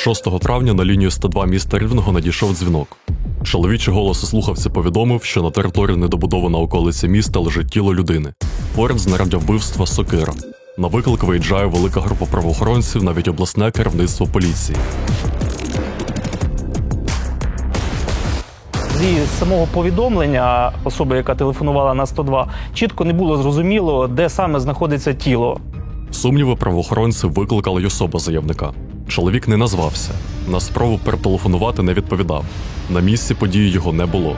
6 травня на лінію 102 міста Рівного надійшов дзвінок. Чоловічий голос у слухавці повідомив, що на території недобудованої околиці міста лежить тіло людини. Поряд знаряддя вбивства – сокира. На виклик виїжджає велика група правоохоронців, навіть обласне керівництво поліції. Зі самого повідомлення особи, яка телефонувала на 102, чітко не було зрозуміло, де саме знаходиться тіло. Сумніви правоохоронців викликала й особа заявника. Чоловік не назвався. На спробу перетелефонувати не відповідав. На місці події його не було.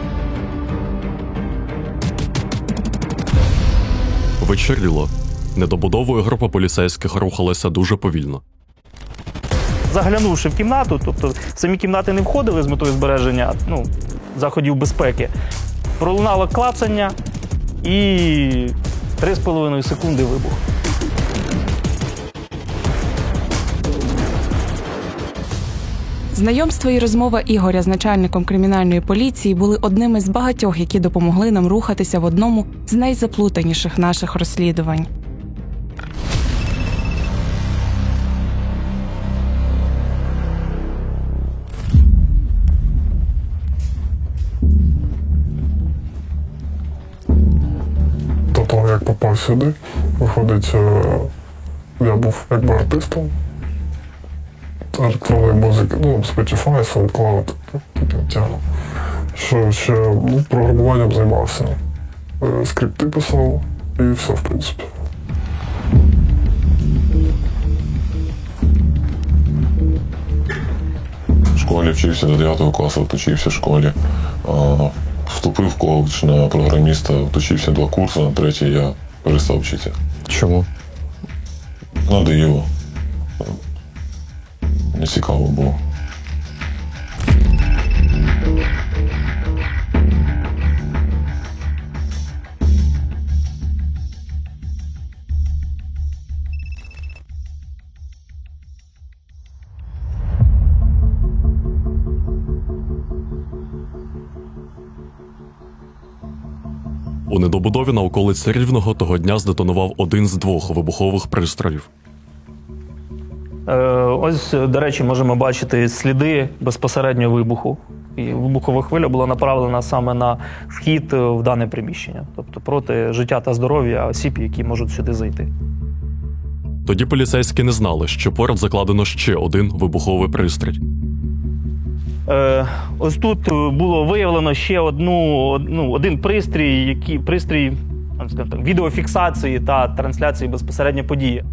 Вечеріло. Недобудовою група поліцейських рухалася дуже повільно. Заглянувши в кімнату, тобто в самі кімнати не входили з метою збереження заходів безпеки, пролунало клацання і 3,5 секунди вибух. Знайомство і розмова Ігоря з начальником кримінальної поліції були одними з багатьох, які допомогли нам рухатися в одному з найзаплутаніших наших розслідувань. До того, як попав сюди, виходить, я був якби артистом. Електронної музики, Spotify, SoundCloud, таким тягом. Що ще програмуванням займався. Скрипти писав і все, в принципі. В школі вчився до 9 класу, вчився в школі. Вступив в коледж на програміста, вчився 2 курси, на 3-й я перестав вчитися. Чому? Надоїло. Не цікаво було. У недобудові на околиці Рівного того дня здетонував один з 2 вибухових пристроїв. Ось, до речі, можемо бачити сліди безпосередньо вибуху. І вибухова хвиля була направлена саме на вхід в дане приміщення. Тобто проти життя та здоров'я осіб, які можуть сюди зайти. Тоді поліцейські не знали, що поряд закладено ще один вибуховий пристрій. Ось тут було виявлено ще один пристрій, відеофіксації та трансляції безпосередньо події.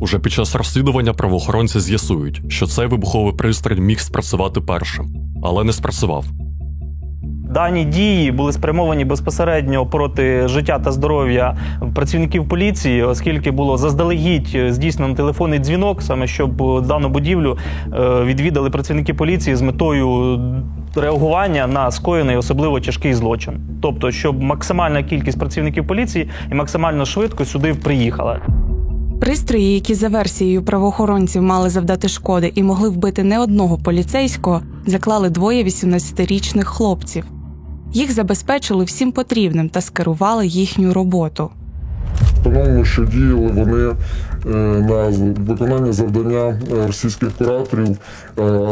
Уже під час розслідування правоохоронці з'ясують, що цей вибуховий пристрій міг спрацювати першим, але не спрацював. Дані дії були спрямовані безпосередньо проти життя та здоров'я працівників поліції, оскільки було заздалегідь здійснено телефонний дзвінок, саме щоб дану будівлю відвідали працівники поліції з метою реагування на скоєний особливо тяжкий злочин. Тобто, щоб максимальна кількість працівників поліції і максимально швидко сюди приїхала. Пристрої, які за версією правоохоронців мали завдати шкоди і могли вбити не одного поліцейського, заклали 2 18-річних хлопців. Їх забезпечили всім потрібним та скерували їхню роботу. По-моєму, що діяли вони на виконання завдання російських кураторів,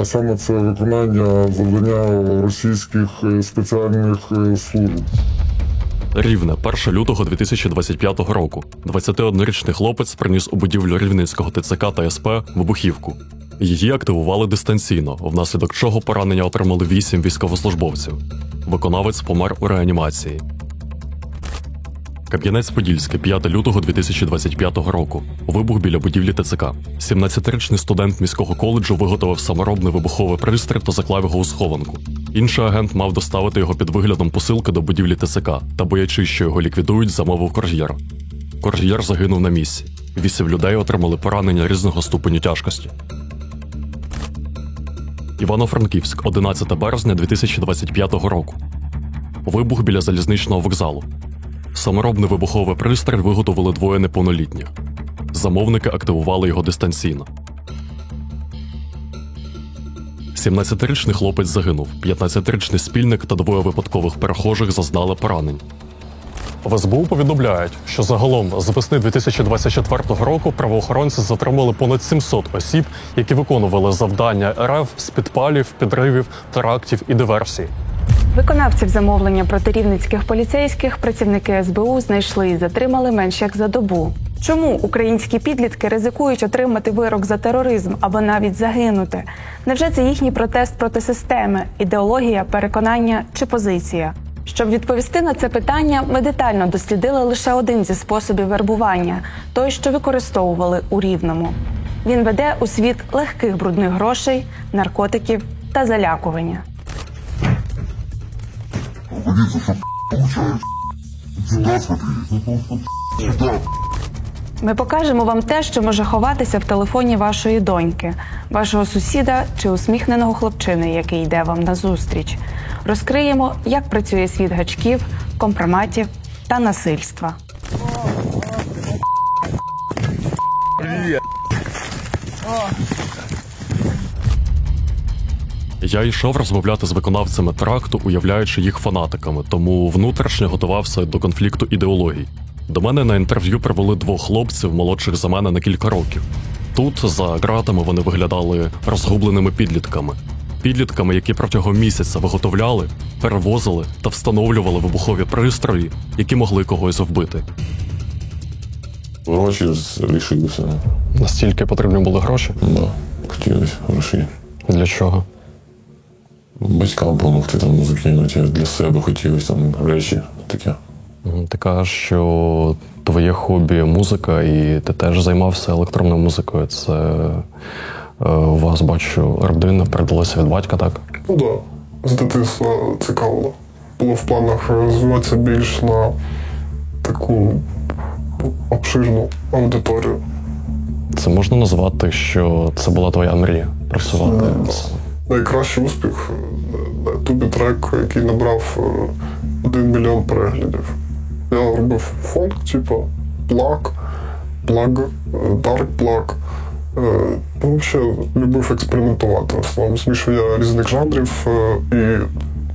а саме це виконання завдання російських спеціальних служб. Рівне, 1 лютого 2025 року. 21-річний хлопець приніс у будівлю Рівненського ТЦК та СП вибухівку. Її активували дистанційно, внаслідок чого поранення отримали 8 військовослужбовців. Виконавець помер у реанімації. Кам'янець-Подільський, 5 лютого 2025 року. Вибух біля будівлі ТЦК. 17-річний студент міського коледжу виготовив саморобний вибуховий пристрій та заклав його у схованку. Інший агент мав доставити його під виглядом посилки до будівлі ТЦК та, боячись, що його ліквідують, замовив кур'єра. Кур'єр загинув на місці. 8 людей отримали поранення різного ступеню тяжкості. Івано-Франківськ, 11 березня 2025 року. Вибух біля залізничного вокзалу. Саморобний вибуховий пристрій виготовили 2 неповнолітніх. Замовники активували його дистанційно. 17-річний хлопець загинув, 15-річний спільник та 2 випадкових перехожих зазнали поранень. В СБУ повідомляють, що загалом з весни 2024 року правоохоронці затримали понад 700 осіб, які виконували завдання РФ з підпалів, підривів, терактів і диверсій. Виконавців замовлення проти рівненських поліцейських працівники СБУ знайшли і затримали менш як за добу. Чому українські підлітки ризикують отримати вирок за тероризм або навіть загинути? Невже це їхній протест проти системи, ідеологія, переконання чи позиція? Щоб відповісти на це питання, ми детально дослідили лише один зі способів вербування – той, що використовували у Рівному. Він веде у світ легких брудних грошей, наркотиків та залякування. Ми покажемо вам те, що може ховатися в телефоні вашої доньки, вашого сусіда чи усміхненого хлопчини, який йде вам назустріч. Розкриємо, як працює світ гачків, компроматів та насильства. Я йшов розмовляти з виконавцями теракту, уявляючи їх фанатиками, тому внутрішньо готувався до конфлікту ідеологій. До мене на інтерв'ю привели двох хлопців, молодших за мене на кілька років. Тут, за ґратами, вони виглядали розгубленими підлітками. Підлітками, які протягом місяця виготовляли, перевозили та встановлювали вибухові пристрої, які могли когось вбити. Гроші лишилися. Настільки потрібні були гроші? Да, хотілося гроші. Для чого? Батькам допомогти там закинути, для себе хотілося там речі таке. Ти кажеш, що твоє хобі – музика, і ти теж займався електронною музикою. Це у вас, бачу, родина передалася від батька, так? Ну так, да. З дитинства цікаво. Було в планах розвиватися більш на таку обширну аудиторію. Це можна назвати, що це була твоя мрія – працювати? Найкращий успіх на ютубі трек, який набрав 1 мільйон переглядів. Я робив фонк, типу плаг, dark plug. Ну, взагалі, любив експериментувати. В основному змішую різних жанрів і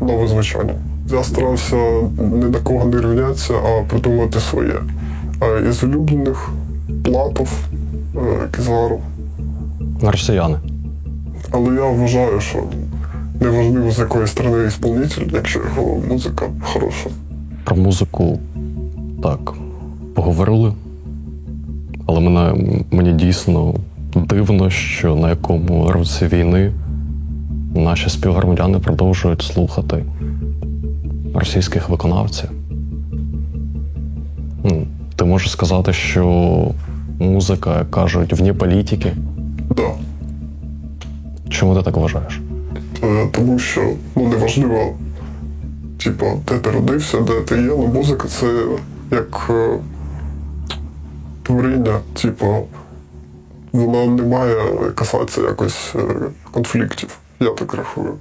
нове звучання. Я старався ні на кого не рівнятися, а придумати своє. Із улюблених Платов, Кізару. Росіяни. Але я вважаю, що неважливо, з якої сторони ісполнитель, якщо його музика хороша. Про музику так поговорили, але мені дійсно дивно, що на якому році війни наші співгромадяни продовжують слухати російських виконавців. Ти можеш сказати, що музика, як кажуть, вне політики? Да. Чому ти так вважаєш? Тому що неважливо, типу, де ти родився, де ти є, але музика – це як творіння, типу, вона не має касатися якось конфліктів, я так рахую.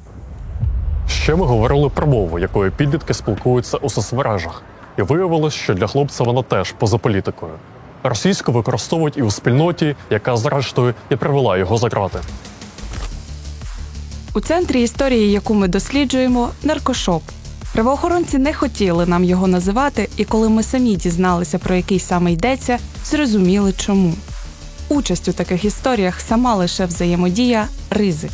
Ще ми говорили про мову, якою підлітки спілкуються у соцмережах. І виявилось, що для хлопця вона теж поза політикою. Російську використовують і у спільноті, яка, зрештою, і привела його за ґрати. У центрі історії, яку ми досліджуємо – наркошоп. Правоохоронці не хотіли нам його називати, і коли ми самі дізналися, про який саме йдеться, зрозуміли чому. Участь у таких історіях – сама лише взаємодія, ризик.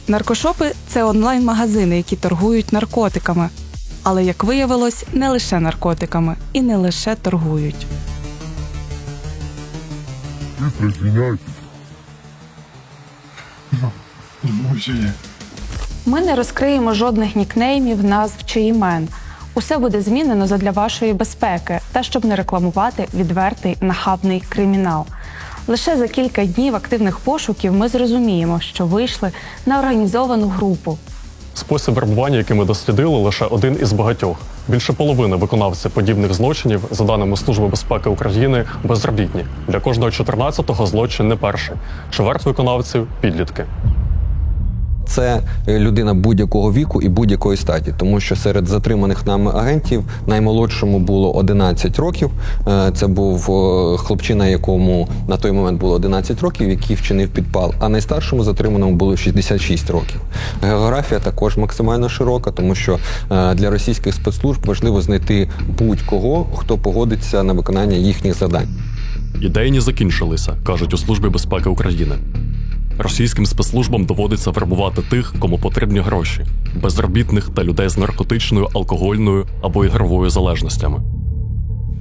Наркошопи – це онлайн-магазини, які торгують наркотиками. Але, як виявилось, не лише наркотиками і не лише торгують. Ми не розкриємо жодних нікнеймів, назв чи імен. Усе буде змінено задля вашої безпеки та щоб не рекламувати відвертий нахабний кримінал. Лише за кілька днів активних пошуків ми зрозуміємо, що вийшли на організовану групу. Спосіб вербування, який ми дослідили, лише один із багатьох. Більше половини виконавців подібних злочинів, за даними Служби безпеки України, безробітні. Для кожного 14-го злочин не перший. Чверть виконавців – підлітки. це людина будь-якого віку і будь-якої статі, тому що серед затриманих нами агентів наймолодшому було 11 років. Це був хлопчина, якому на той момент було 11 років, який вчинив підпал, а найстаршому затриманому було 66 років. Географія також максимально широка, тому що для російських спецслужб важливо знайти будь-кого, хто погодиться на виконання їхніх завдань. Ідеї не закінчилися, кажуть у Службі безпеки України. Російським спецслужбам доводиться вербувати тих, кому потрібні гроші – безробітних та людей з наркотичною, алкогольною або ігровою залежностями.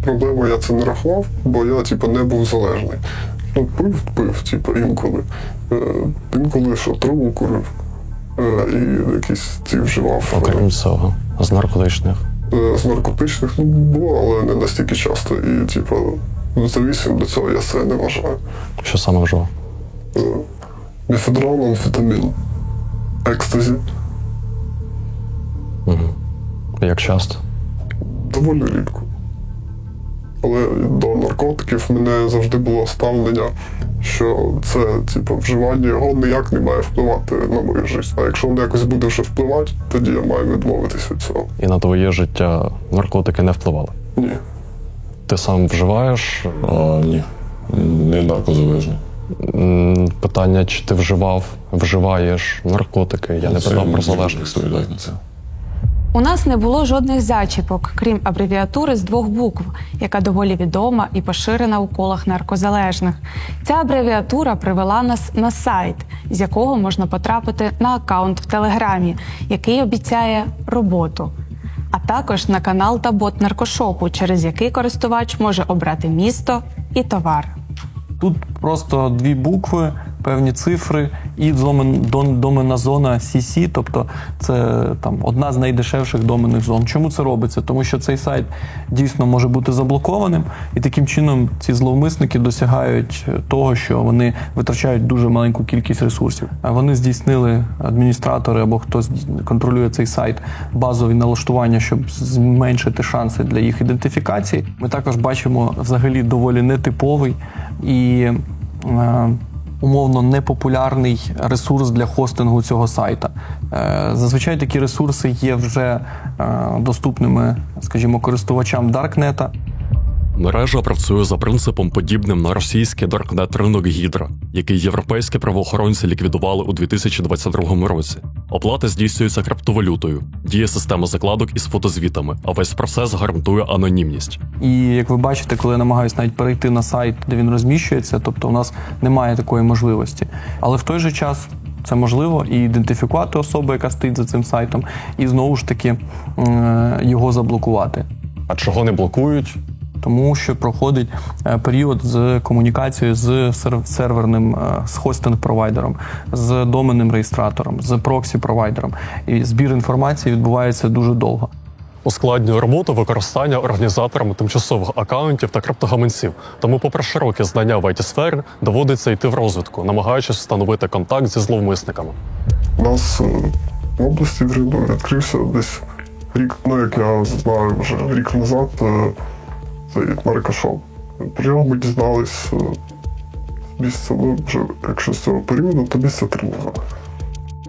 Проблема, я це не рахував, бо я, не був залежний. Пив, інколи. Інколи, що траву курив. І якісь ці вживав. Окрім цього, з наркотичних? З наркотичних, було, але не настільки часто. І, завісим до цього я це не вважаю. Що саме вживав? Мефедрон, амфетамін, екстазі. Угу. Як часто? Доволі рідко. Але до наркотиків в мене завжди було ставлення, що це, вживання його ніяк не має впливати на мою життя. А якщо воно якось буде вже впливати, тоді я маю відмовитися від цього. І на твоє життя наркотики не впливали? Ні. Ти сам вживаєш? Ні, не наркозалежний. Питання, чи ти вживаєш наркотики? Я не питав про залежність. Відповідати на це. У нас не було жодних зачіпок, крім абревіатури з 2 букв, яка доволі відома і поширена у колах наркозалежних. Ця абревіатура привела нас на сайт, з якого можна потрапити на аккаунт в Телеграмі, який обіцяє роботу, а також на канал та бот наркошопу, через який користувач може обрати місто і товар. Тут просто 2 букви, певні цифри і доменна зона CC, тобто це одна з найдешевших доменних зон. Чому це робиться? Тому що цей сайт дійсно може бути заблокованим, і таким чином ці зловмисники досягають того, що вони витрачають дуже маленьку кількість ресурсів. Вони здійснили, адміністратори або хтось контролює цей сайт, базові налаштування, щоб зменшити шанси для їх ідентифікації. Ми також бачимо взагалі доволі нетиповий і умовно непопулярний ресурс для хостингу цього сайта. Зазвичай такі ресурси є вже доступними, скажімо, користувачам Даркнета. Мережа працює за принципом, подібним на російський даркнет-ринок Гідра, який європейські правоохоронці ліквідували у 2022 році. Оплата здійснюється криптовалютою, діє система закладок із фотозвітами, а весь процес гарантує анонімність. І, як ви бачите, коли я намагаюся навіть перейти на сайт, де він розміщується, тобто у нас немає такої можливості. Але в той же час це можливо і ідентифікувати особу, яка стоїть за цим сайтом, і знову ж таки його заблокувати. А чого не блокують? Тому що проходить період з комунікацією з серверним, з хостинг-провайдером, з доменним реєстратором, з проксі-провайдером. І збір інформації відбувається дуже довго. Ускладнює роботу використання організаторами тимчасових акаунтів та криптогаманців. Тому, попри широкі знання в IT-сфері, доводиться йти в розвідку, намагаючись встановити контакт зі зловмисниками. У нас в області в Рівно відкрився десь рік, як я знаю, вже рік назад, цей наркошоп. Про нього ми дізнались місяця, вже якщо з цього періоду, то місяця 3 назад.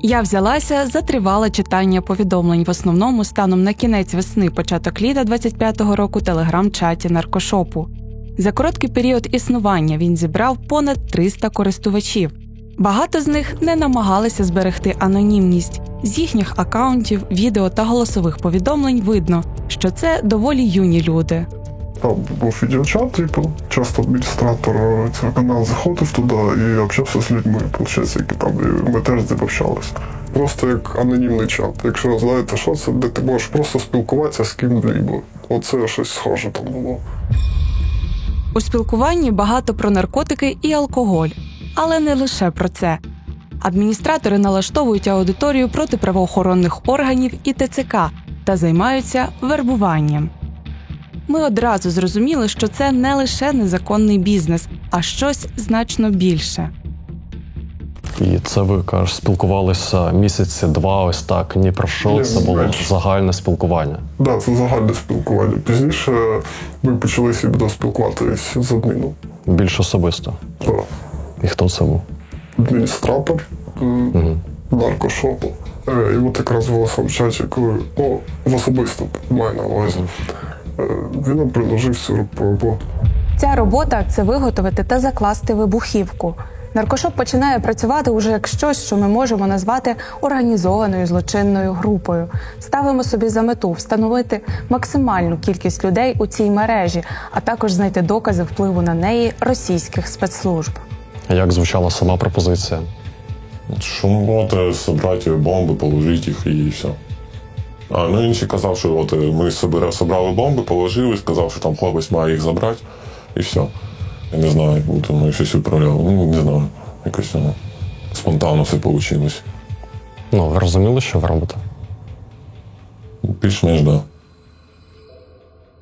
Я взялася за тривале читання повідомлень в основному станом на кінець весни, початок літа 25-го року телеграм-чаті наркошопу. За короткий період існування він зібрав понад 300 користувачів. Багато з них не намагалися зберегти анонімність. З їхніх акаунтів, відео та голосових повідомлень видно, що це доволі юні люди. Там був відеочат, часто адміністратор цього каналу заходив туди і общався з людьми, які там, і ми теж з ним общалися. Просто як анонімний чат. Якщо знаєте, що це, де ти можеш просто спілкуватися з ким-либо. Оце щось схоже там було. У спілкуванні багато про наркотики і алкоголь. Але не лише про це. Адміністратори налаштовують аудиторію проти правоохоронних органів і ТЦК та займаються вербуванням. Ми одразу зрозуміли, що це не лише незаконний бізнес, а щось значно більше. І це ви, кажеш, спілкувалися місяці 2, ось так, ні про що, це було загальне спілкування? Так, це загальне спілкування. Пізніше ми почали спілкуватися з адміном. Більш особисто? Так. І хто це був? Адміністратор, наркошопу. І от якраз в чаті, коли, в особисто маю на увазі, він нам предложив цю роботу. Ця робота – це виготовити та закласти вибухівку. Наркошоп починає працювати уже як щось, що ми можемо назвати організованою злочинною групою. Ставимо собі за мету встановити максимальну кількість людей у цій мережі, а також знайти докази впливу на неї російських спецслужб. Як звучала сама пропозиція? Що собрати бомби, положити їх і все. Він ще казав, що ми собрали бомби, положили, сказав, що там хлопець має їх забрати, і все. Я не знаю, як ми щось управляли. Не знаю, якось спонтанно все вийшло. Ви розуміли, що ви робите? Більш-менш, так.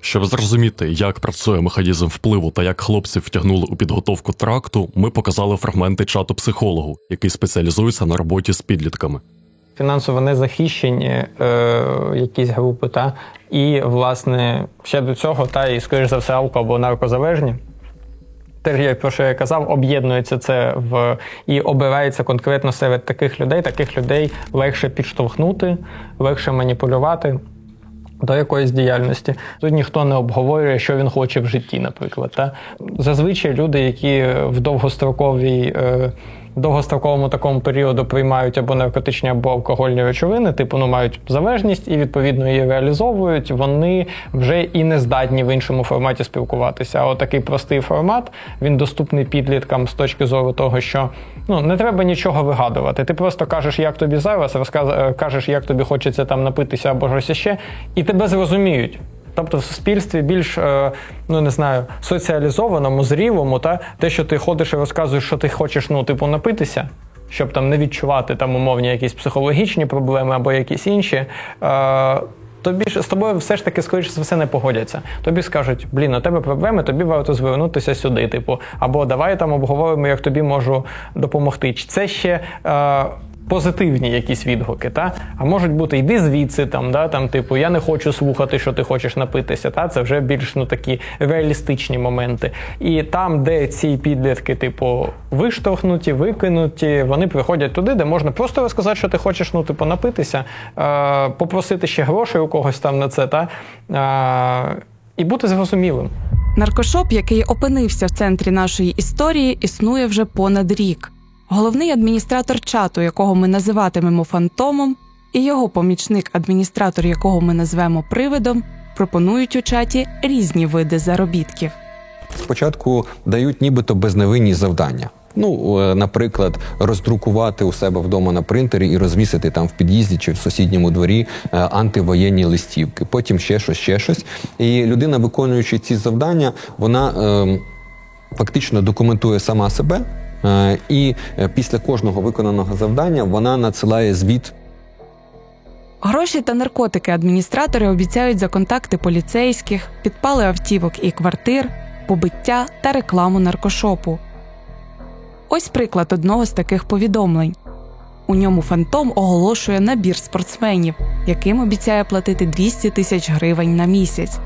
Щоб зрозуміти, як працює механізм впливу та як хлопців втягнули у підготовку теракту, ми показали фрагменти чату психологу, який спеціалізується на роботі з підлітками. Фінансово незахищені якісь групи, і, власне, ще до цього, і, скоріш за все, алко- або наркозалежні. Теж, про що я казав, об'єднується це і обирається конкретно серед таких людей легше підштовхнути, легше маніпулювати до якоїсь діяльності. Тут ніхто не обговорює, що він хоче в житті, наприклад. Зазвичай люди, які в довгостроковому такому періоду приймають або наркотичні, або алкогольні речовини, мають залежність і, відповідно, її реалізовують, вони вже і не здатні в іншому форматі спілкуватися. А отакий простий формат, він доступний підліткам з точки зору того, що не треба нічого вигадувати. Ти просто кажеш, як тобі зараз, кажеш, як тобі хочеться там напитися або щось іще, і тебе зрозуміють. Тобто в суспільстві більш, соціалізованому, зрілому, те, що ти ходиш і розказуєш, що ти хочеш, напитися, щоб там не відчувати умовні якісь психологічні проблеми або якісь інші, з тобою все ж таки, скоріше за все, не погодяться. Тобі скажуть, у тебе проблеми, тобі варто звернутися сюди, або давай обговоримо, як тобі можу допомогти. Це ще позитивні якісь відгуки, а можуть бути йди звідси, я не хочу слухати, що ти хочеш напитися, це вже більш такі реалістичні моменти. І там, де ці підлітки виштовхнуті, викинуті, вони приходять туди, де можна просто розказати, що ти хочеш напитися, попросити ще грошей у когось на це, і бути зрозумілим. Наркошоп, який опинився в центрі нашої історії, існує вже понад рік. Головний адміністратор чату, якого ми називатимемо фантомом, і його помічник-адміністратор, якого ми назвемо привидом, пропонують у чаті різні види заробітків. Спочатку дають нібито безневинні завдання. Наприклад, роздрукувати у себе вдома на принтері і розвісити там в під'їзді чи в сусідньому дворі антивоєнні листівки. Потім ще щось. І людина, виконуючи ці завдання, вона фактично документує сама себе, і після кожного виконаного завдання вона надсилає звіт. Гроші та наркотики адміністратори обіцяють за контакти поліцейських, підпали автівок і квартир, побиття та рекламу наркошопу. Ось приклад одного з таких повідомлень. У ньому фантом оголошує набір спортсменів, яким обіцяє платити 200 тисяч гривень на місяць.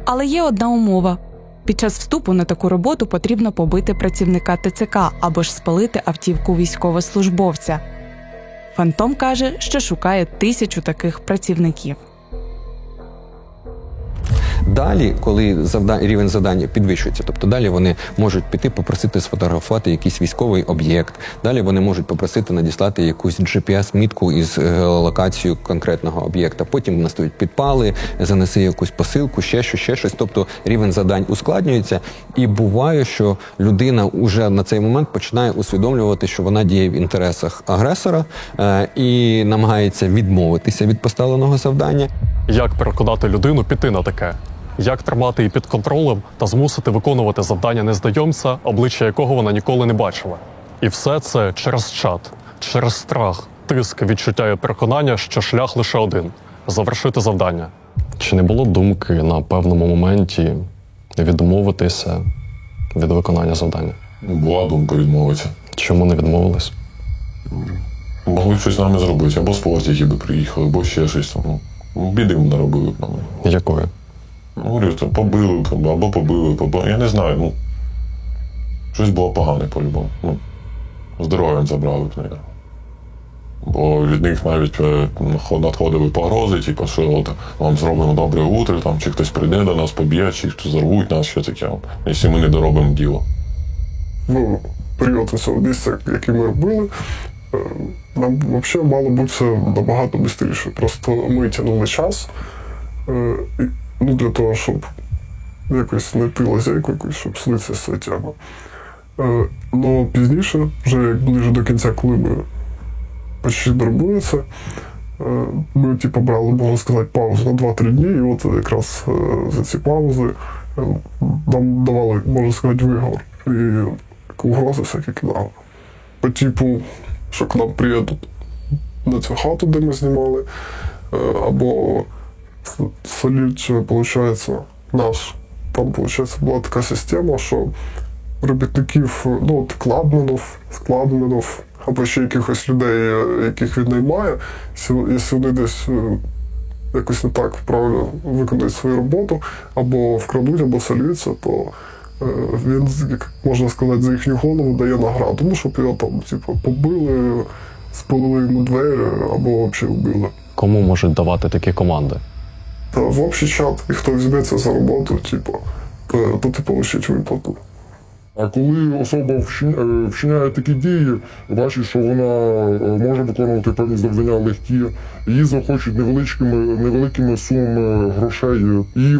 Але є одна умова. Під час вступу на таку роботу потрібно побити працівника ТЦК або ж спалити автівку військовослужбовця. Фантом каже, що шукає 1000 таких працівників. Далі, коли рівень завдання підвищується, тобто далі вони можуть піти попросити сфотографувати якийсь військовий об'єкт, далі вони можуть попросити надіслати якусь GPS-мітку із геолокацією конкретного об'єкта, потім настають підпали, занеси якусь посилку, ще щось, тобто рівень завдань ускладнюється, і буває, що людина уже на цей момент починає усвідомлювати, що вона діє в інтересах агресора і намагається відмовитися від поставленого завдання. Як переконати людину піти на таке? Як тримати її під контролем та змусити виконувати завдання незнайомця, обличчя якого вона ніколи не бачила? І все це через чат, через страх, тиск, відчуття і переконання, що шлях лише один – завершити завдання. Чи не було думки на певному моменті відмовитися від виконання завдання? Була думка відмовитися. Чому не відмовились? Могли б щось з нами зробити, або з поліції би приїхали, або ще щось. Біди наробили б нам. Якої? Говорю, побили б, або побили. Я не знаю, щось було погане по-любому. Здоров'ям забрали б, мабуть. Бо від них навіть надходили погрози, типу, що от вам зробимо добре утро, там, чи хтось прийде до нас, поб'є, чи зарвуть нас, що таке, якщо ми не доробимо діло. Ну, період цього місця, який ми робили, нам взагалі мало бути все набагато швидше. Просто ми тягнули час, ну, для того, щоб якось знайти лазейку, якусь, щоб слитися з цієї тями. Но пізніше, вже як ближе до кінця, коли ми почти доробили це, ми типу, брали, можна сказати, паузу на 2-3 дні, і от якраз за ці паузи нам давали, можна сказати, виговор. І угрози всякі кидали. По типу, що к нам приїдуть на цю хату, де ми знімали, або солють, виходить, наш. Там, виходить, була така система, що робітників, ну, от складменів, або ще якихось людей, яких він наймає, якщо вони десь якось не так правильно виконують свою роботу, або вкрадуть, або солюються, то він, можна сказати, за їхню голову дає награду, ну, щоб його там, типу, побили, спалили йому двері, або взагалі вбили. Кому можуть давати такі команди? В общий чат, і хто візьметься за роботу, типу, то ти получиш виплату. А коли особа вчиняє такі дії, бачить, що вона може виконувати певні завдання легкі, її захочуть невеликими сумами грошей, і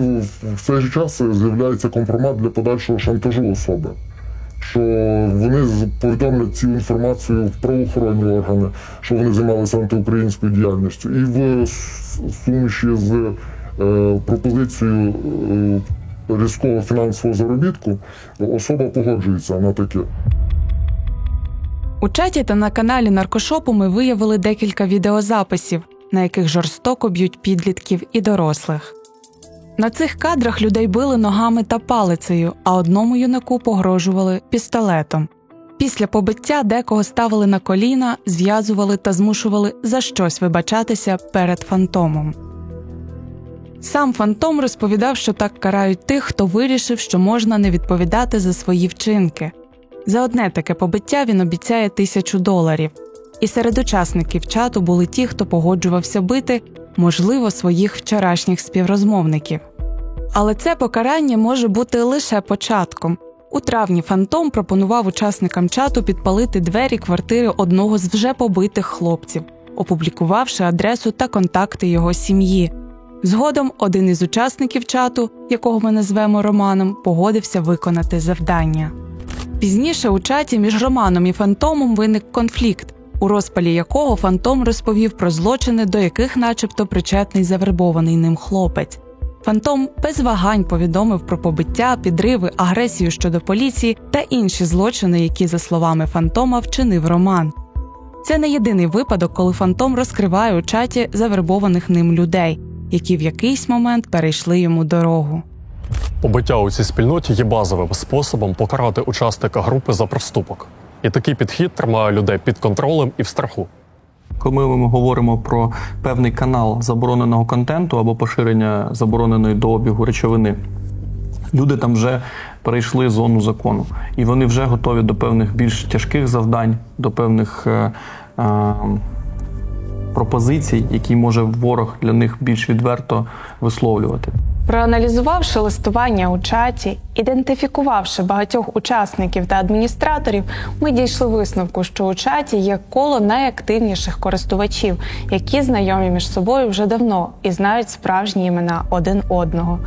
в цей же час з'являється компромат для подальшого шантажу особи. Що вони повідомлять цю інформацію в правоохоронні органи, що вони займалися антиукраїнською діяльністю. І в суміші з пропозицією різкого фінансового заробітку особа погоджується на таке. У чаті та на каналі Наркошопу ми виявили декілька відеозаписів, на яких жорстоко б'ють підлітків і дорослих. На цих кадрах людей били ногами та палицею, а одному юнаку погрожували пістолетом. Після побиття декого ставили на коліна, зв'язували та змушували за щось вибачатися перед фантомом. Сам фантом розповідав, що так карають тих, хто вирішив, що можна не відповідати за свої вчинки. За одне таке побиття він обіцяє $1000. І серед учасників чату були ті, хто погоджувався бити, можливо, своїх вчорашніх співрозмовників. Але це покарання може бути лише початком. У травні фантом пропонував учасникам чату підпалити двері квартири одного з вже побитих хлопців, опублікувавши адресу та контакти його сім'ї. Згодом один із учасників чату, якого ми назвемо Романом, погодився виконати завдання. Пізніше у чаті між Романом і фантомом виник конфлікт, у розпалі якого фантом розповів про злочини, до яких начебто причетний завербований ним хлопець. Фантом без вагань повідомив про побиття, підриви, агресію щодо поліції та інші злочини, які, за словами фантома, вчинив Роман. Це не єдиний випадок, коли фантом розкриває у чаті завербованих ним людей, які в якийсь момент перейшли йому дорогу. Побиття у цій спільноті є базовим способом покарати учасника групи за проступок. І такий підхід тримає людей під контролем і в страху. Коли ми говоримо про певний канал забороненого контенту або поширення забороненої до обігу речовини, люди там вже перейшли зону закону. І вони вже готові до певних більш тяжких завдань, до певних пропозицій, які може ворог для них більш відверто висловлювати. Проаналізувавши листування у чаті, ідентифікувавши багатьох учасників та адміністраторів, ми дійшли висновку, що у чаті є коло найактивніших користувачів, які знайомі між собою вже давно і знають справжні імена один одного.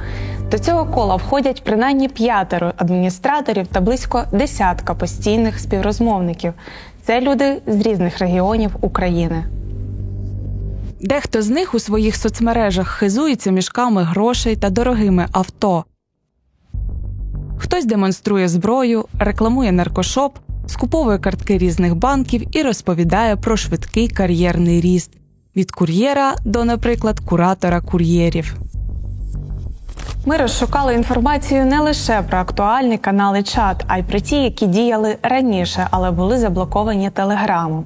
До цього кола входять принаймні 5 адміністраторів та близько 10 постійних співрозмовників. Це люди з різних регіонів України. Дехто з них у своїх соцмережах хизується мішками грошей та дорогими авто. Хтось демонструє зброю, рекламує наркошоп, скуповує картки різних банків і розповідає про швидкий кар'єрний ріст. Від кур'єра до, наприклад, куратора кур'єрів. Ми розшукали інформацію не лише про актуальні канали чат, а й про ті, які діяли раніше, але були заблоковані Телеграмом.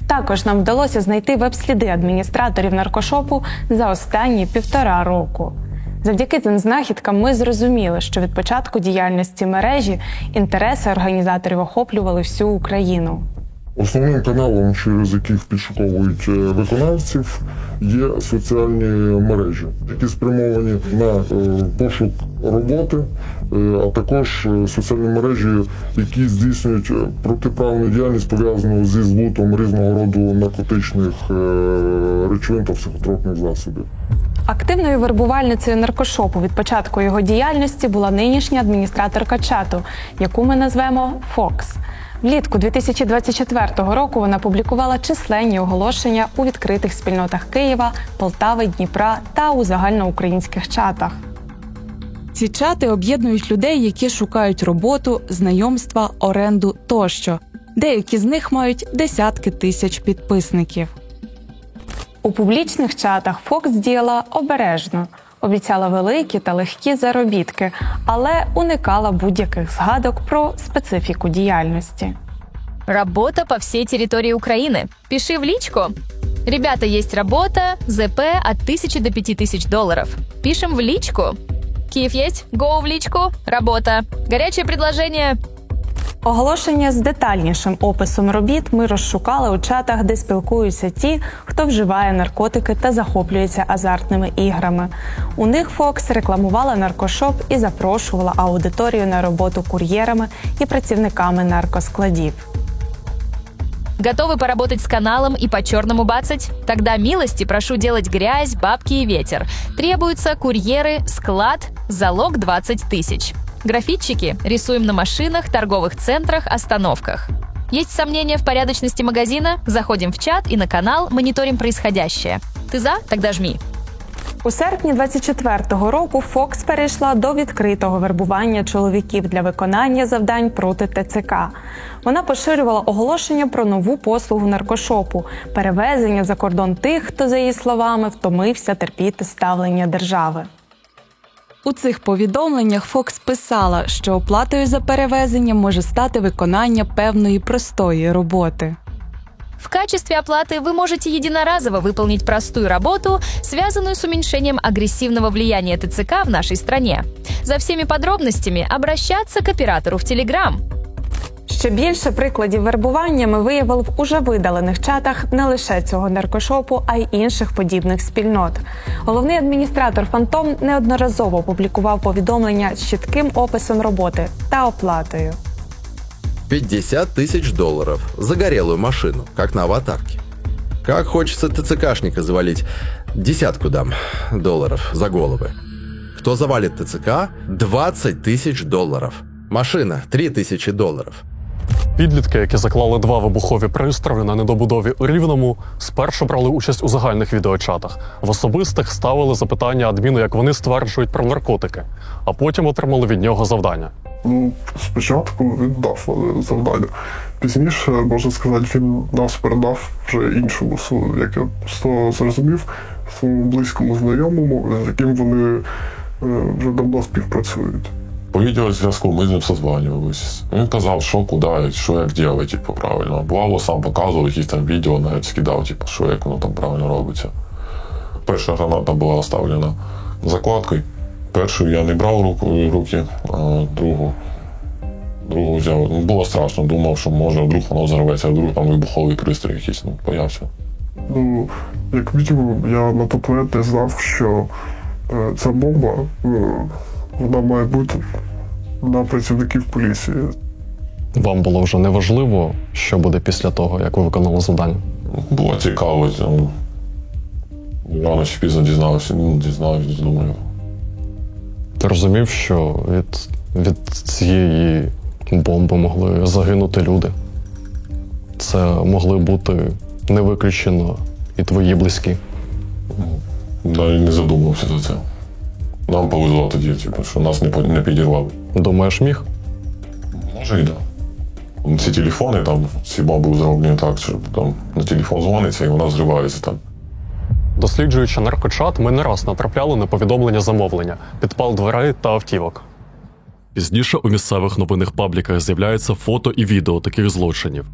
Також нам вдалося знайти веб-сліди адміністраторів наркошопу за останні 1,5 року. Завдяки цим знахідкам ми зрозуміли, що від початку діяльності мережі інтереси організаторів охоплювали всю Україну. Основним каналом, через яких підшуковують виконавців, є соціальні мережі, які спрямовані на пошук роботи, а також соціальні мережі, які здійснюють протиправну діяльність, пов'язану зі збутом різного роду наркотичних речовин та психотропних засобів. Активною вербувальницею наркошопу від початку його діяльності була нинішня адміністраторка чату, яку ми назвемо «Фокс». Влітку 2024 року вона публікувала численні оголошення у відкритих спільнотах Києва, Полтави, Дніпра та у загальноукраїнських чатах. Ці чати об'єднують людей, які шукають роботу, знайомства, оренду тощо. Деякі з них мають десятки тисяч підписників. У публічних чатах Фокс діяла обережно, обіцяла великі та легкі заробітки, але уникала будь-яких згадок про специфіку діяльності. Работа по всей территории Украины. Пиши в личку. Ребята, есть работа, ЗП от 1000 до 5000 долларов. Пишем в личку. Киев есть? Go в личку. Работа. Горячее предложение. Оголошення з детальнішим описом робіт ми розшукали у чатах, де спілкуються ті, хто вживає наркотики та захоплюється азартними іграми. У них Фокс рекламувала наркошоп і запрошувала аудиторію на роботу кур'єрами і працівниками наркоскладів. Готовы поработать с каналом и по-черному бацать? Тогда милости прошу делать грязь, бабки и ветер. Требуются курьеры, склад, залог 20 тысяч. Графитчики рисуем на машинах, торговых центрах, остановках. Есть сомнения в порядочности магазина? Заходим в чат и на канал, мониторим происходящее. Ты за? Тогда жми. У серпні 24-го року Фокс перейшла до відкритого вербування чоловіків для виконання завдань проти ТЦК. Вона поширювала оголошення про нову послугу наркошопу – перевезення за кордон тих, хто, за її словами, втомився терпіти ставлення держави. У цих повідомленнях Фокс писала, що оплатою за перевезення може стати виконання певної простої роботи. В качестве оплаты вы можете единоразово выполнить простую работу, связанную с уменьшением агрессивного влияния ТЦК в нашей стране. За всеми подробностями обращаться к оператору в Telegram. Ще більше прикладів вербування ми виявили в уже видалених чатах не лише цього наркошопу, а й інших подібних спільнот. Головний адміністратор «Фантом» неодноразово публікував повідомлення з чітким описом роботи та оплатою. 50 тысяч долларов. Загорелую машину, как на аватарке. Как хочется ТЦКшника завалить. 10 дам долларов за головы. Кто завалит ТЦК? 20 тысяч долларов. Машина – 3 тисячі доларів. Підлітки, які заклали 2 вибухові пристрої на недобудові у Рівному, спершу брали участь у загальних відеочатах. В особистих ставили запитання адміну, як вони стверджують про наркотики, а потім отримали від нього завдання. Спочатку він дав завдання. Пізніше, можна сказати, він нас передав вже іншому, як я зрозумів, своєму близькому знайомому, з яким вони вже давно співпрацюють. По відеозв'язку ми з ним созванювалися. Він казав, що, куди, що, як робити, типу, правильно. Бувало, сам показував якісь там відео, навіть скидав, типу, що, як воно там правильно робиться. Перша граната була оставлена закладкою. Першу я не брав в руки, а другу взяв. Було страшно, думав, що може вдруг воно взорветься, вдруг там вибуховий пристрій якийсь, боявся. Як мінімум, я на той момент не знав, що ця бомба, вона має бути на працівників поліції. Вам було вже неважливо, що буде після того, як ви виконали завдання? Було цікаво. Рано чи пізно дізнався, думаю. Ти розумів, що від цієї бомби могли загинути люди? Це могли бути не виключено і твої близькі? Навіть не задумався за це. Нам повезло тоді, що нас не підірвали. Думаєш, міг? Може і да. Ці телефони, там, ці бомби зроблені так, що там на телефон дзвониться і вона зривається там. Досліджуючи наркочат, ми не раз натрапляли на повідомлення замовлення, підпал дверей та автівок. Пізніше у місцевих новинних пабліках з'являється фото і відео таких злочинів.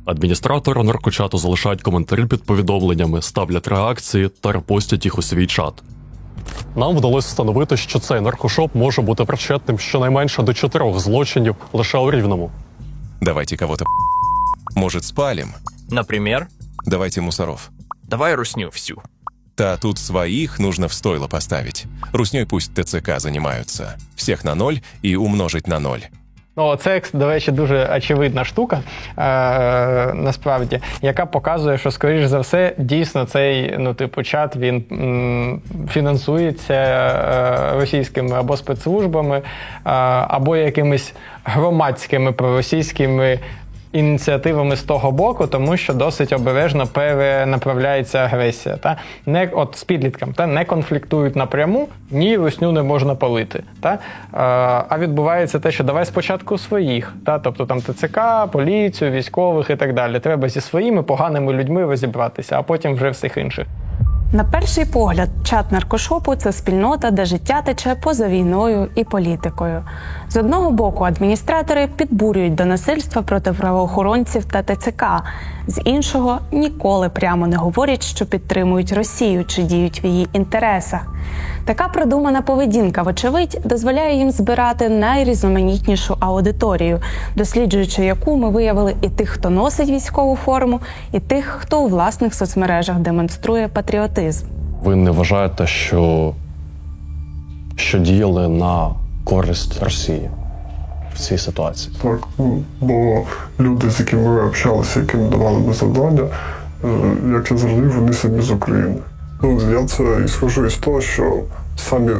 Адміністратори наркочату залишають коментарі під повідомленнями, ставлять реакції та репостять їх у свій чат. Нам вдалося встановити, що цей наркошоп може бути причетним щонайменше до 4 злочинів лише у Рівному. Давайте кого-то Может, спалим? Например? Давайте мусоров. Давай русню всю. Да тут своих нужно в стойло поставить. Русней пусть ТЦК занимаются. Всех на 0 и умножить на 0. Ну, це, до речі, дуже очевидна штука, насправді, яка показує, що, скоріш за все, дійсно цей, чат, він фінансується російськими або спецслужбами, або якимись громадськими проросійськими ініціативами з того боку, тому що досить обережно перенаправляється агресія. З підлітком. Не конфліктують напряму, ні, русню не можна палити. А відбувається те, що давай спочатку своїх. Тобто там ТЦК, поліцію, військових і так далі. Треба зі своїми поганими людьми розібратися, а потім вже всіх інших. На перший погляд, чат наркошопу – це спільнота, де життя тече поза війною і політикою. З одного боку, адміністратори підбурюють до насильства проти правоохоронців та ТЦК. З іншого, ніколи прямо не говорять, що підтримують Росію чи діють в її інтересах. Така продумана поведінка, вочевидь, дозволяє їм збирати найрізноманітнішу аудиторію, досліджуючи яку ми виявили і тих, хто носить військову форму, і тих, хто у власних соцмережах демонструє патріотизм. Ви не вважаєте, що діяли на користь Росії в цій ситуації? Так, бо люди, з якими ми общалися, яким давали ми завдання, як я зрозумів, вони самі з України. Я це ісхожу із того, що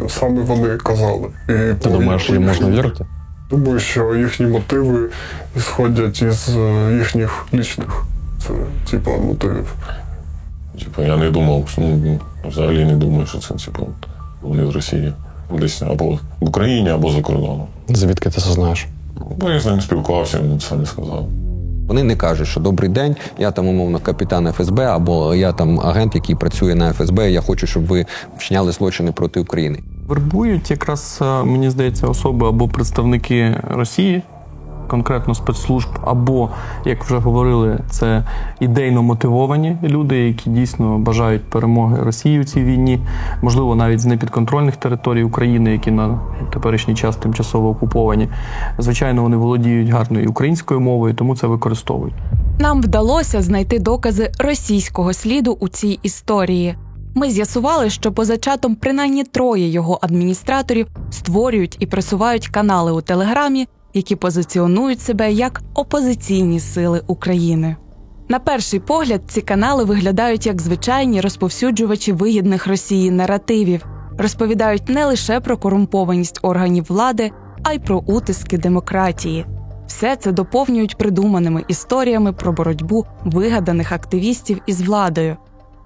самі вони казали. І ти думаєш, їм можна вірити? Думаю, що їхні мотиви ісходять із їхніх лічних мотивів. Я не думав, взагалі не думаю, що це вони з Росії. Десь або в Україні, або за кордоном. Звідки ти це знаєш? Бо я з ним спілкувався, він це не сказав. Вони не кажуть, що добрий день, я там, умовно, капітан ФСБ, або я там агент, який працює на ФСБ, я хочу, щоб ви вчиняли злочини проти України. Вербують якраз, мені здається, особи або представники Росії, конкретно спецслужб, або, як вже говорили, це ідейно мотивовані люди, які дійсно бажають перемоги Росії у цій війні, можливо, навіть з непідконтрольних територій України, які на теперішній час тимчасово окуповані. Звичайно, вони володіють гарною українською мовою, тому це використовують. Нам вдалося знайти докази російського сліду у цій історії. Ми з'ясували, що поза чатом принаймні 3 його адміністраторів створюють і просувають канали у Телеграмі, які позиціонують себе як опозиційні сили України. На перший погляд, ці канали виглядають як звичайні розповсюджувачі вигідних Росії наративів, розповідають не лише про корумпованість органів влади, а й про утиски демократії. Все це доповнюють придуманими історіями про боротьбу вигаданих активістів із владою.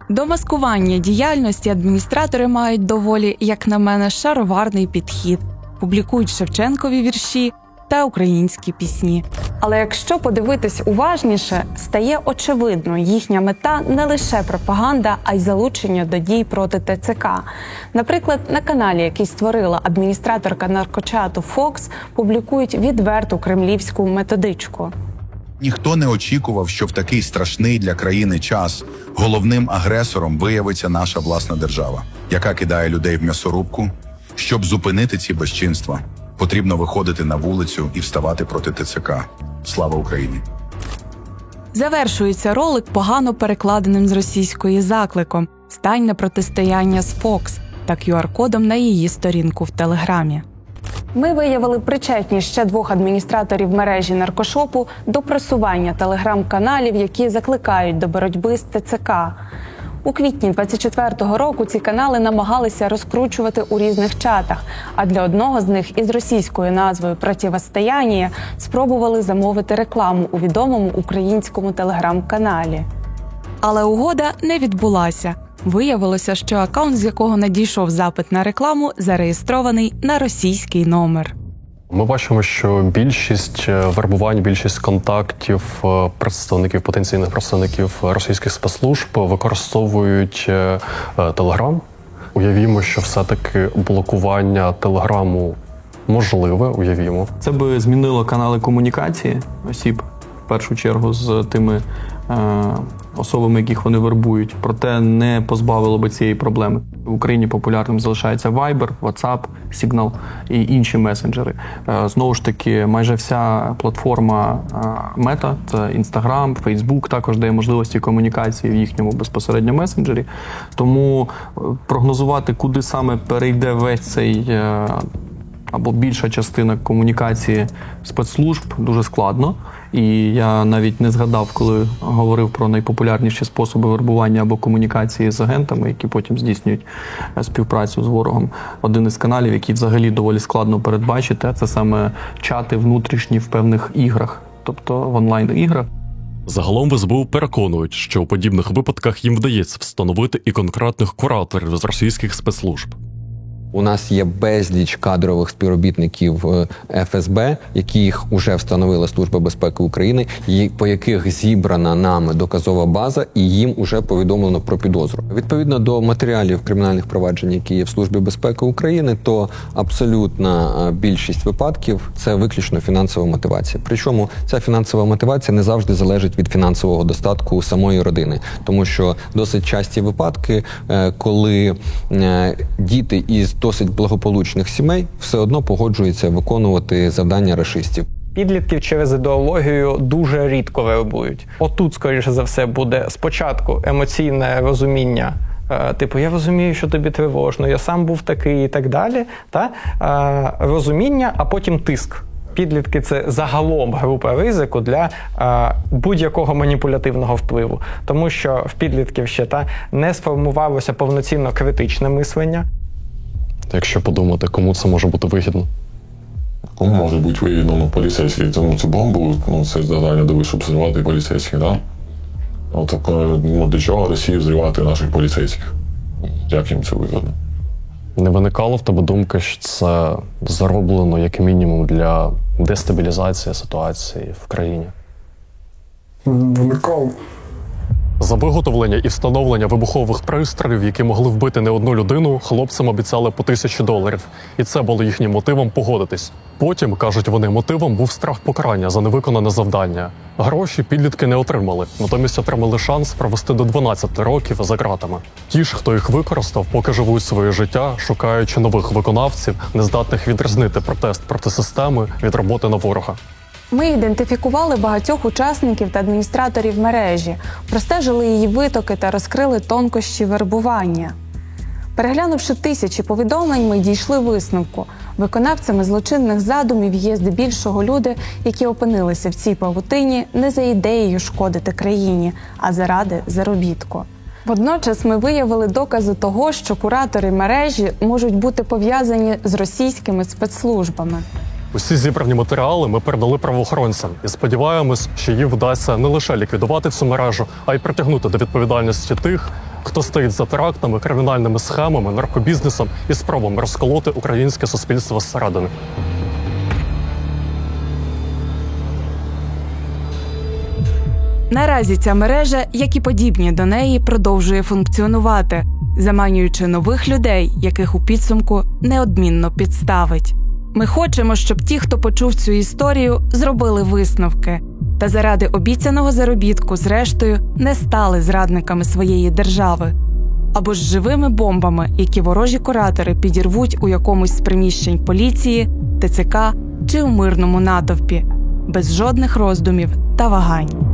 До маскування діяльності адміністратори мають доволі, як на мене, шароварний підхід. Публікують Шевченкові вірші та українські пісні. Але якщо подивитись уважніше, стає очевидно, їхня мета не лише пропаганда, а й залучення до дій проти ТЦК. Наприклад, на каналі, який створила адміністраторка наркочату Fox, публікують відверту кремлівську методичку. Ніхто не очікував, що в такий страшний для країни час головним агресором виявиться наша власна держава, яка кидає людей в м'ясорубку. Щоб зупинити ці безчинства, потрібно виходити на вулицю і вставати проти ТЦК. Слава Україні! Завершується ролик погано перекладеним з російської закликом «Стань на протистояння з Fox» та QR-кодом на її сторінку в Телеграмі. Ми виявили причетність ще 2 адміністраторів мережі наркошопу до просування телеграм-каналів, які закликають до боротьби з ТЦК. У квітні 24-го року ці канали намагалися розкручувати у різних чатах, а для одного з них із російською назвою «Противостояння» спробували замовити рекламу у відомому українському телеграм-каналі. Але угода не відбулася. Виявилося, що акаунт, з якого надійшов запит на рекламу, зареєстрований на російський номер. Ми бачимо, що більшість вербувань, більшість контактів представників, потенційних представників російських спецслужб використовують Телеграм. Уявімо, що все-таки блокування Телеграму можливе, уявімо. Це би змінило канали комунікації осіб, в першу чергу, з тими особами, яких вони вербують, проте не позбавило би цієї проблеми. В Україні популярним залишається Viber, WhatsApp, Signal і інші месенджери. Знову ж таки, майже вся платформа Meta, це Instagram, Facebook, також дає можливості комунікації в їхньому безпосередньо месенджері. Тому прогнозувати, куди саме перейде весь цей або більша частина комунікації спецслужб, дуже складно. І я навіть не згадав, коли говорив про найпопулярніші способи вербування або комунікації з агентами, які потім здійснюють співпрацю з ворогом. Один із каналів, який взагалі доволі складно передбачити, це саме чати внутрішні в певних іграх, тобто в онлайн-іграх. Загалом в СБУ переконують, що у подібних випадках їм вдається встановити і конкретних кураторів з російських спецслужб. У нас є безліч кадрових співробітників ФСБ, яких вже встановила Служба безпеки України, по яких зібрана нами доказова база, і їм вже повідомлено про підозру. Відповідно до матеріалів кримінальних проваджень, які є в Службі безпеки України, то абсолютна більшість випадків – це виключно фінансова мотивація. Причому ця фінансова мотивація не завжди залежить від фінансового достатку самої родини. Тому що досить часті випадки, коли діти із досить благополучних сімей все одно погоджуються виконувати завдання рашистів. Підлітків через ідеологію дуже рідко вербують. Отут, скоріше за все, буде спочатку емоційне розуміння, типу, я розумію, що тобі тривожно, я сам був такий і так далі, розуміння, а потім тиск. Підлітки – це загалом група ризику для будь-якого маніпулятивного впливу. Тому що в підлітків ще не сформувалося повноцінно критичне мислення. Якщо подумати, кому це може бути вигідно? Кому може бути вигідно? Поліцейські. Цю бомбу, це завдання дали, щоб зривати поліцейських, так? Для чого Росії зривати наших поліцейських? Як їм це вигідно? Не виникало в тебе думки, що це зроблено як мінімум для дестабілізації ситуації в країні? Виникало. За виготовлення і встановлення вибухових пристроїв, які могли вбити не одну людину, хлопцям обіцяли по $1000. І це було їхнім мотивом погодитись. Потім, кажуть вони, мотивом був страх покарання за невиконане завдання. Гроші підлітки не отримали, натомість отримали шанс провести до 12 років за ґратами. Ті ж, хто їх використав, поки живуть своє життя, шукаючи нових виконавців, нездатних відрізнити протест проти системи від роботи на ворога. Ми ідентифікували багатьох учасників та адміністраторів мережі, простежили її витоки та розкрили тонкощі вербування. Переглянувши тисячі повідомлень, ми дійшли висновку. Виконавцями злочинних задумів є здебільшого люди, які опинилися в цій павутині не за ідеєю шкодити країні, а заради заробітку. Водночас ми виявили докази того, що куратори мережі можуть бути пов'язані з російськими спецслужбами. Усі зібрані матеріали ми передали правоохоронцям і сподіваємось, що їм вдасться не лише ліквідувати цю мережу, а й притягнути до відповідальності тих, хто стоїть за терактами, кримінальними схемами, наркобізнесом і спробами розколоти українське суспільство зсередини. Наразі ця мережа, як і подібні до неї, продовжує функціонувати, заманюючи нових людей, яких у підсумку неодмінно підставить. Ми хочемо, щоб ті, хто почув цю історію, зробили висновки та заради обіцяного заробітку, зрештою, не стали зрадниками своєї держави. Або ж живими бомбами, які ворожі куратори підірвуть у якомусь з приміщень поліції, ТЦК чи у мирному натовпі, без жодних роздумів та вагань.